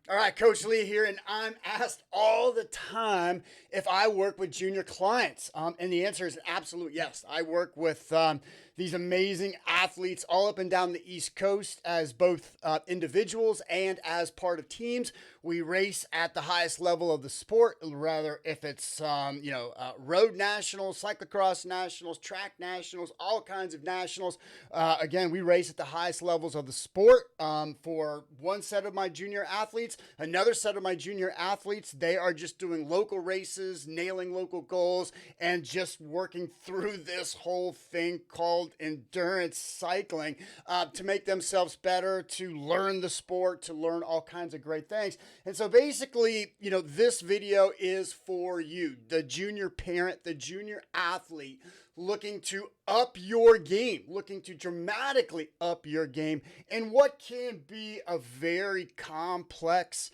All right, Coach Lee here, and I'm asked all the time if I work with junior clients. And the answer is an absolute yes. I work with these amazing athletes all up and down the East Coast as both individuals and as part of teams. We race at the highest level of the sport, rather if it's road nationals, cyclocross nationals, track nationals, all kinds of nationals. Again, we race at the highest levels of the sport. For one set of my junior athletes, another set of my junior athletes, they are just doing local races, nailing local goals, and just working through this whole thing called endurance cycling to make themselves better, to learn the sport, to learn all kinds of great things. And so basically, this video is for you, the junior parent, the junior athlete, looking to up your game, looking to dramatically up your game in what can be a very complex,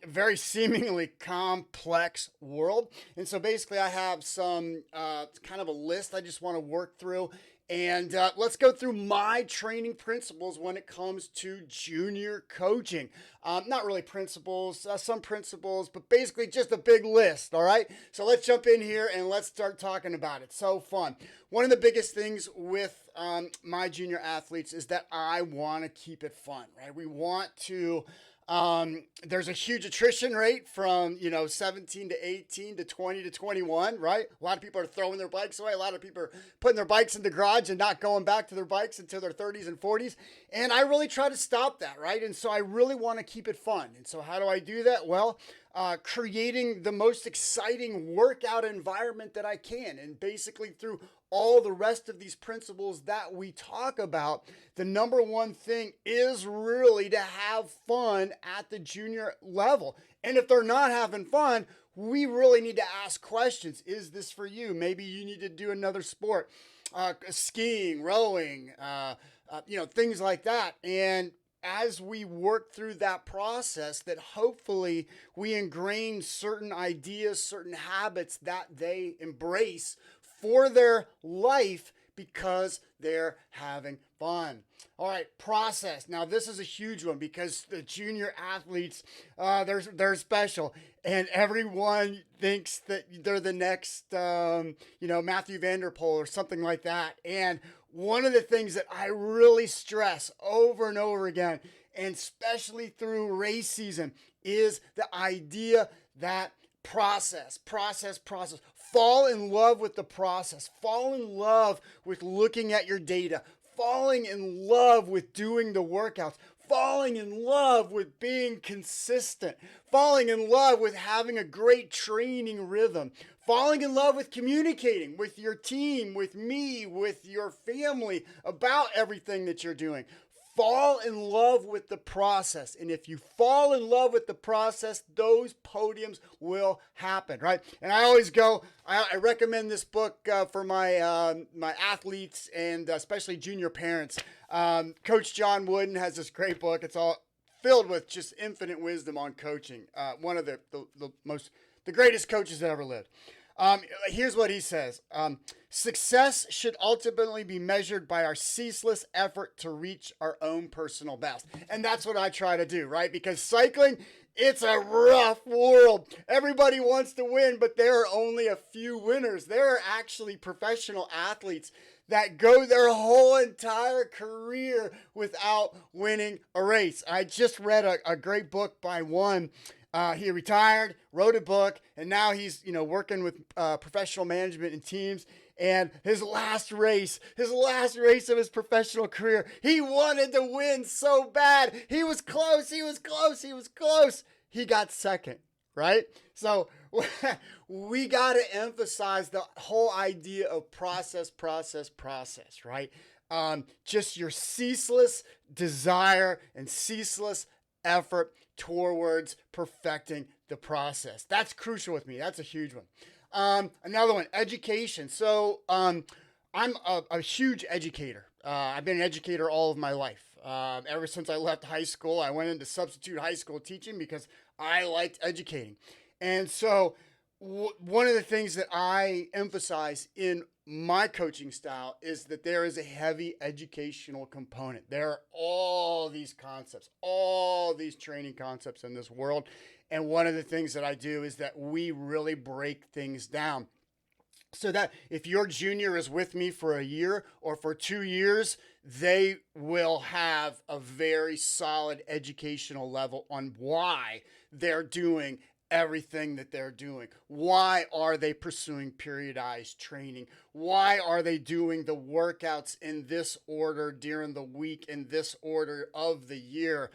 very seemingly complex world. And so basically I have some kind of a list I just want to work through. And let's go through my training principles when it comes to junior coaching. Not really principles, some principles, but basically just a big list, all right? So let's jump in here and let's start talking about it. So fun. One of the biggest things with my junior athletes is that I want to keep it fun, right? We want to... there's a huge attrition rate from, 17 to 18 to 20 to 21, right? A lot of people are throwing their bikes away. A lot of people are putting their bikes in the garage and not going back to their bikes until their 30s and 40s. And I really try to stop that, right? And so I really want to keep it fun. And so how do I do that? Well, creating the most exciting workout environment that I can. And basically through all the rest of these principles that we talk about, the number one thing is really to have fun at the junior level. And if they're not having fun, we really need to ask questions. Is this for you? Maybe you need to do another sport, skiing, rowing, things like that. And as we work through that process, that hopefully we ingrain certain ideas, certain habits that they embrace for their life because they're having fun. All right, process. Now this is a huge one because the junior athletes, they're special, and everyone thinks that they're the next, Matthew Vanderpool or something like that. And one of the things that I really stress over and over again, and especially through race season, is the idea that process. Fall in love with the process. Fall in love with looking at your data. Falling in love with doing the workouts. Falling in love with being consistent. Falling in love with having a great training rhythm. Falling in love with communicating with your team, with me, with your family about everything that you're doing. Fall in love with the process. And if you fall in love with the process, those podiums will happen, right? And I always I recommend this book for my my athletes and especially junior parents. Coach John Wooden has this great book. It's all filled with just infinite wisdom on coaching. One of the greatest coaches that ever lived. Here's what he says. Success should ultimately be measured by our ceaseless effort to reach our own personal best. And that's what I try to do, right? Because cycling, it's a rough world. Everybody wants to win, but there are only a few winners. There are actually professional athletes that go their whole entire career without winning a race. I just read a great book by one. He retired, wrote a book, and now he's working with professional management and teams. And his last race of his professional career, he wanted to win so bad. He was close. He got second, right? So we got to emphasize the whole idea of process, right? Just your ceaseless desire and ceaseless effort towards perfecting the process. That's crucial with me. That's a huge one. Another one, education. So I'm a huge educator. I've been an educator all of my life. Ever since I left high school, I went into substitute high school teaching because I liked educating. And so one of the things that I emphasize in my coaching style is that there is a heavy educational component. There are all these concepts, all these training concepts in this world. And one of the things that I do is that we really break things down so that if your junior is with me for a year or for 2 years, they will have a very solid educational level on why they're doing everything that they're doing. Why are they pursuing periodized training? Why are they doing the workouts in this order during the week, in this order of the year?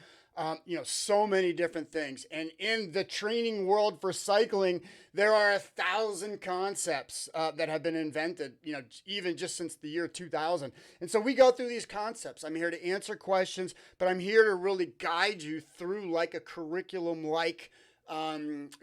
So many different things. And in the training world for cycling, there are 1,000 concepts that have been invented, even just since the year 2000. And so we go through these concepts. I'm here to answer questions, but I'm here to really guide you through like a curriculum, like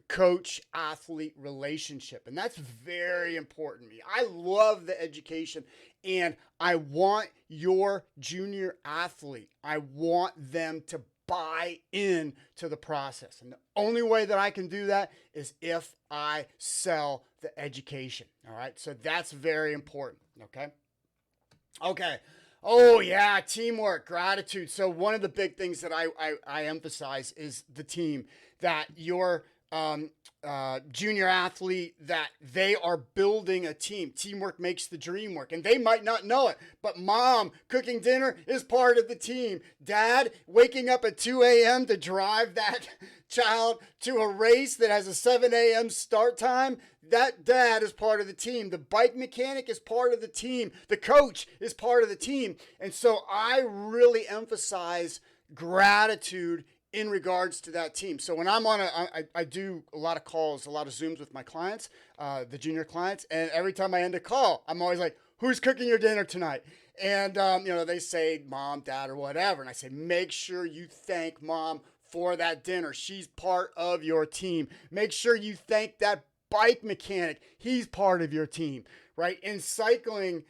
coach athlete relationship. And that's very important to me. I love the education, and I want your junior athlete, I want them to buy in to the process. And the only way that I can do that is if I sell the education. All right. So that's very important. Okay. Oh yeah. Teamwork, gratitude. So one of the big things that I emphasize is the team, that your junior athlete, that they are building a team. Teamwork makes the dream work. And they might not know it, but mom cooking dinner is part of the team. Dad waking up at 2 a.m. to drive that child to a race that has a 7 a.m. start time, that dad is part of the team. The bike mechanic is part of the team. The coach is part of the team. And so I really emphasize gratitude in regards to that team. So when I'm on I do a lot of calls, a lot of Zooms with my clients, the junior clients, and every time I end a call, I'm always like, who's cooking your dinner tonight? And, they say mom, dad, or whatever. And I say, make sure you thank mom for that dinner. She's part of your team. Make sure you thank that bike mechanic. He's part of your team, right? In cycling,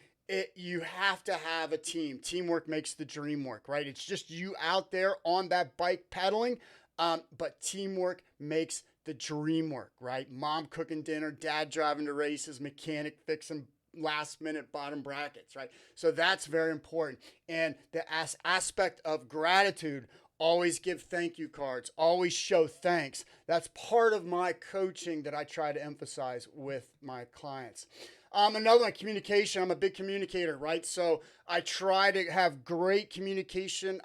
you have to have a team. Teamwork makes the dream work, right? It's just you out there on that bike pedaling, but teamwork makes the dream work, right? Mom cooking dinner, dad driving to races, mechanic fixing last minute bottom brackets, right? So that's very important. And the aspect of gratitude, always give thank you cards, always show thanks. That's part of my coaching that I try to emphasize with my clients. Another one, communication. I'm a big communicator, right? So I try to have great communication.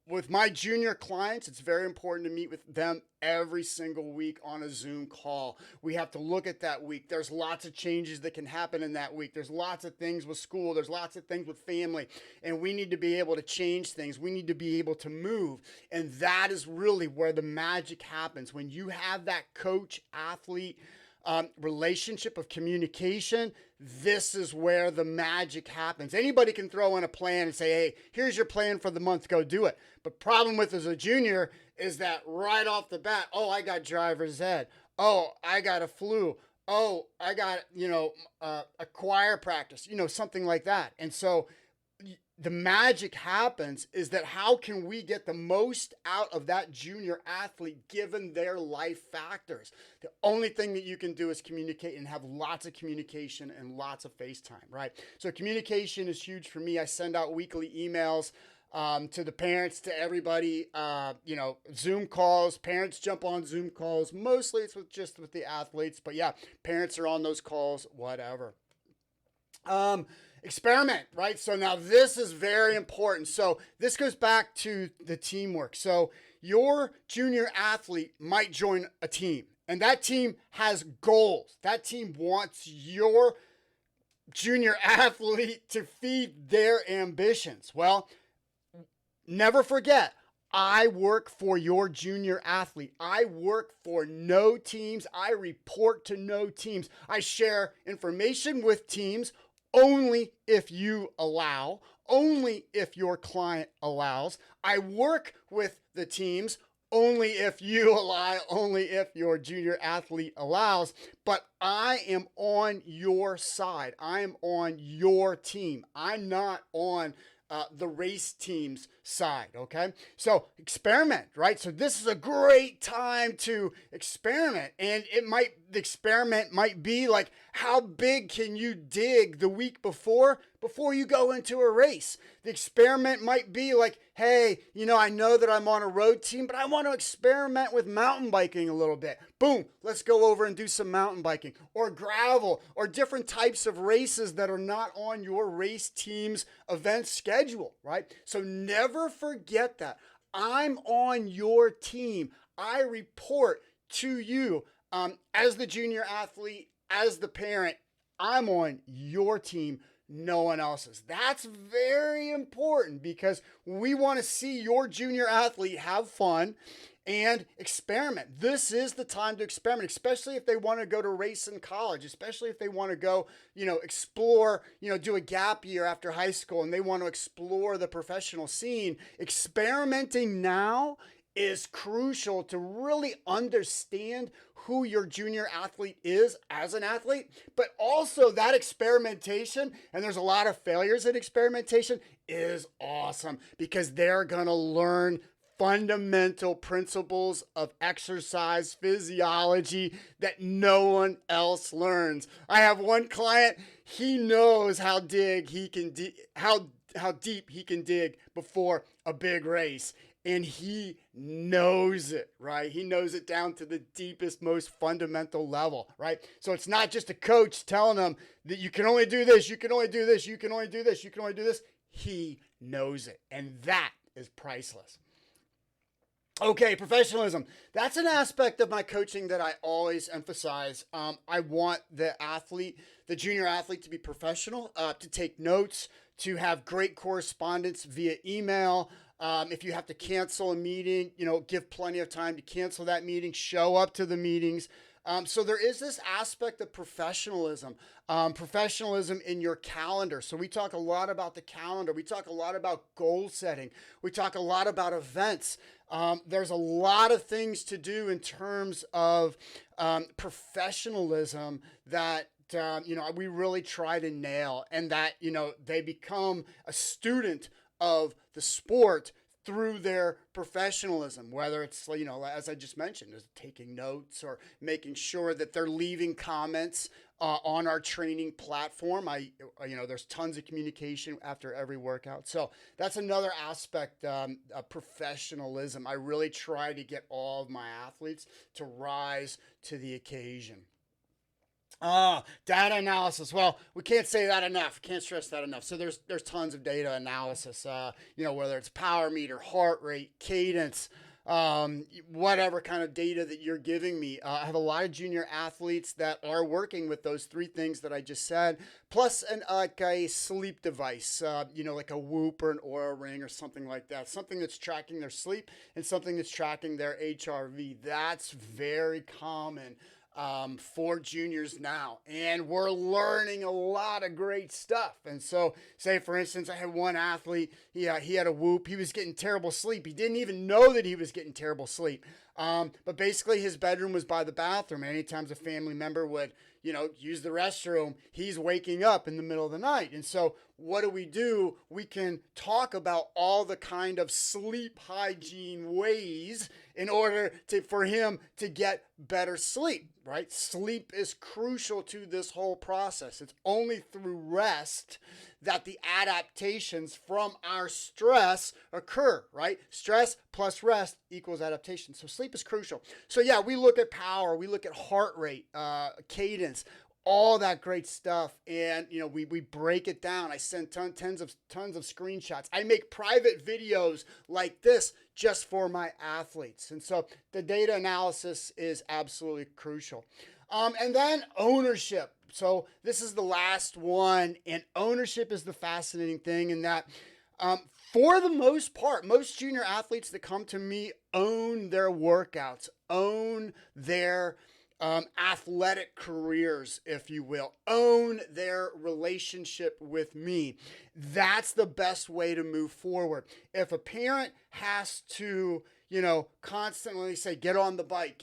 With my junior clients, it's very important to meet with them every single week on a Zoom call. We have to look at that week. There's lots of changes that can happen in that week. There's lots of things with school. There's lots of things with family. And we need to be able to change things. We need to be able to move. And that is really where the magic happens. When you have that coach-athlete relationship of communication, this is where the magic happens. Anybody can throw in a plan and say, hey, here's your plan for the month, go do it. But problem with as a junior is that right off the bat, oh, I got driver's ed. Oh, I got a flu. Oh, I got, a choir practice, something like that. And so the magic happens is that how can we get the most out of that junior athlete given their life factors? The only thing that you can do is communicate and have lots of communication and lots of FaceTime, right? So communication is huge for me. I send out weekly emails to the parents, to everybody, Zoom calls. Parents jump on Zoom calls. Mostly it's just with the athletes, but yeah, parents are on those calls, whatever. Experiment, right? So now this is very important. So this goes back to the teamwork. So your junior athlete might join a team, and that team has goals. That team wants your junior athlete to feed their ambitions. Well, never forget, I work for your junior athlete. I work for no teams. I report to no teams. I share information with teams only if you allow, only if your client allows. I work with the teams only if you allow, only if your junior athlete allows, but I am on your side. I am on your team. I'm not on the race team's side, okay? So experiment, right? So this is a great time to experiment. And the experiment might be like, how big can you dig the week before you go into a race? The experiment might be like, hey, I know that I'm on a road team, but I want to experiment with mountain biking a little bit. Boom, let's go over and do some mountain biking or gravel or different types of races that are not on your race team's event schedule, right? So never forget that. I'm on your team. I report to you as the junior athlete, as the parent. I'm on your team, no one else's. That's very important because we want to see your junior athlete have fun and experiment. This is the time to experiment, especially if they want to go to race in college, especially if they want to go, explore, do a gap year after high school and they want to explore the professional scene. Experimenting now is crucial to really understand who your junior athlete is as an athlete, but also that experimentation, and there's a lot of failures in experimentation, is awesome because they're going to learn fundamental principles of exercise physiology that no one else learns. I have one client, he knows how deep he can dig before a big race. And he knows it, right? He knows it down to the deepest, most fundamental level, right? So it's not just a coach telling him that you can only do this, you can only do this, you can only do this, you can only do this. He knows it. And that is priceless. Okay, professionalism. That's an aspect of my coaching that I always emphasize. I want the junior athlete to be professional, to take notes, to have great correspondence via email. If you have to cancel a meeting, give plenty of time to cancel that meeting, show up to the meetings. So there is this aspect of professionalism in your calendar. So we talk a lot about the calendar. We talk a lot about goal setting. We talk a lot about events. There's a lot of things to do in terms of professionalism that we really try to nail, and that, they become a student of the sport through their professionalism, whether it's, as I just mentioned, is taking notes or making sure that they're leaving comments on our training platform. There's tons of communication after every workout. So that's another aspect of professionalism. I really try to get all of my athletes to rise to the occasion. Data analysis. Well, we can't say that enough. Can't stress that enough. So there's tons of data analysis, whether it's power meter, heart rate, cadence, whatever kind of data that you're giving me. I have a lot of junior athletes that are working with those three things that I just said, plus a sleep device, like a Whoop or an Oura Ring or something like that. Something that's tracking their sleep and something that's tracking their HRV. That's very common for juniors now, and we're learning a lot of great stuff. And so, say for instance, I had one athlete, he had a Whoop, he was getting terrible sleep, he didn't even know that he was getting terrible sleep, but basically his bedroom was by the bathroom, and anytime a family member would use the restroom, he's waking up in the middle of the night. And so what do? We can talk about all the kind of sleep hygiene ways in order for him to get better sleep, right? Sleep is crucial to this whole process. It's only through rest that the adaptations from our stress occur, right? Stress plus rest equals adaptation. So sleep is crucial. So yeah, we look at power, we look at heart rate, cadence, all that great stuff. And, we break it down. I send tons of screenshots. I make private videos like this just for my athletes. And so the data analysis is absolutely crucial. And then ownership. So this is the last one, and ownership is the fascinating thing in that, for the most part, most junior athletes that come to me own their workouts, own their athletic careers, if you will, own their relationship with me. That's the best way to move forward. If a parent has to constantly say, get on the bike,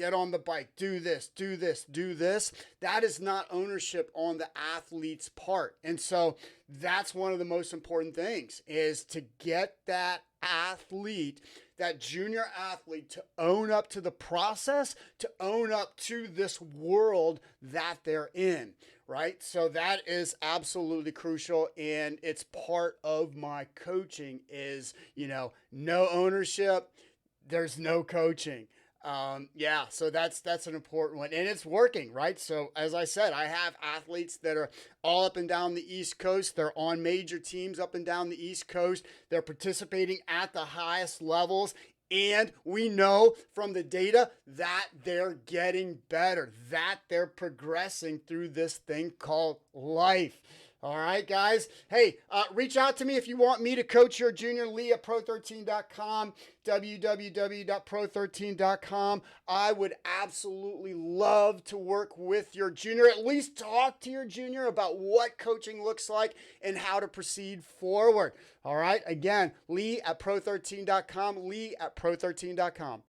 do this, do this, do this. That is not ownership on the athlete's part. And so that's one of the most important things, is to get that athlete, that junior athlete, to own up to the process, to own up to this world that they're in, right? So that is absolutely crucial, and it's part of my coaching is, no ownership, there's no coaching. So that's an important one, and it's working, right? So as I said, I have athletes that are all up and down the East Coast. They're on major teams up and down the East Coast. They're participating at the highest levels. And we know from the data that they're getting better, that they're progressing through this thing called life. All right, guys. Hey, reach out to me if you want me to coach your junior. Lee at pro13.com, www.pro13.com. I would absolutely love to work with your junior, at least talk to your junior about what coaching looks like and how to proceed forward. All right, again, Lee at pro13.com, Lee at pro13.com.